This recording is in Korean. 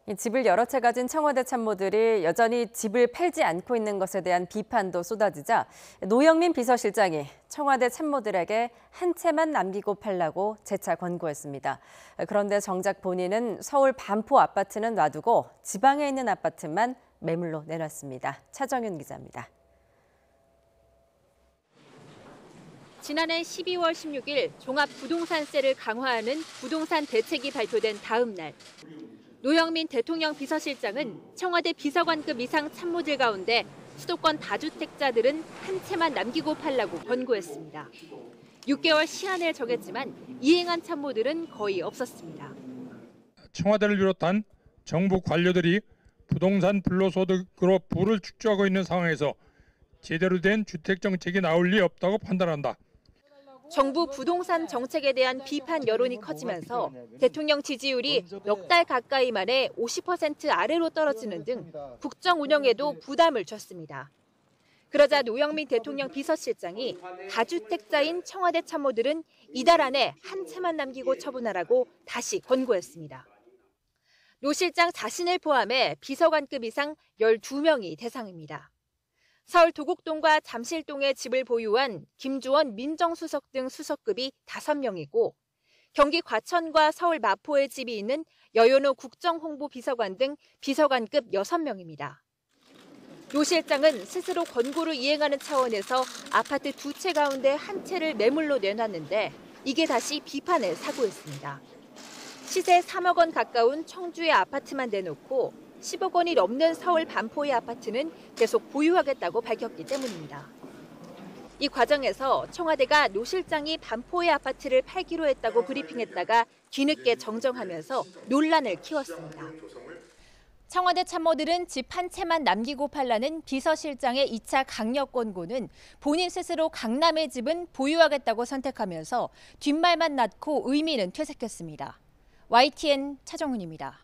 이 집을 여러 채 가진 청와대 참모들이 여전히 집을 팔지 않고 있는 것에 대한 비판도 쏟아지자 노영민 비서실장이 청와대 참모들에게 한 채만 남기고 팔라고 재차 권고했습니다. 그런데 정작 본인은 서울 반포 아파트는 놔두고 지방에 있는 아파트만 매물로 내놨습니다. 차정윤 기자입니다. 지난해 12월 16일 종합부동산세를 강화하는 부동산 대책이 발표된 다음 날, 노영민 대통령 비서실장은 청와대 비서관급 이상 참모들 가운데 수도권 다주택자들은 한 채만 남기고 팔라고 권고했습니다. 6개월 시한을 정했지만 이행한 참모들은 거의 없었습니다. 청와대를 비롯한 정부 관료들이 부동산 불로소득으로 부를 축적하고 있는 상황에서 제대로 된 주택 정책이 나올 리 없다고 판단한다. 정부 부동산 정책에 대한 비판 여론이 커지면서 대통령 지지율이 넉 달 가까이 만에 50% 아래로 떨어지는 등 국정 운영에도 부담을 줬습니다. 그러자 노영민 대통령 비서실장이 다주택자인 청와대 참모들은 이달 안에 한 채만 남기고 처분하라고 다시 권고했습니다. 노 실장 자신을 포함해 비서관급 이상 12명이 대상입니다. 서울 도곡동과 잠실동에 집을 보유한 김주원 민정수석 등 수석급이 5명이고 경기 과천과 서울 마포에 집이 있는 여연호 국정홍보비서관 등 비서관급 6명입니다. 노 실장은 스스로 권고를 이행하는 차원에서 아파트 2채 가운데 한 채를 매물로 내놨는데 이게 다시 비판을 사고했습니다. 시세 3억 원 가까운 청주의 아파트만 내놓고 10억 원이 넘는 서울 반포의 아파트는 계속 보유하겠다고 밝혔기 때문입니다. 이 과정에서 청와대가 노 실장이 반포의 아파트를 팔기로 했다고 브리핑했다가 뒤늦게 정정하면서 논란을 키웠습니다. 청와대 참모들은 집 한 채만 남기고 팔라는 비서실장의 2차 강력 권고는 본인 스스로 강남의 집은 보유하겠다고 선택하면서 뒷말만 낳고 의미는 퇴색했습니다. YTN 차정은입니다.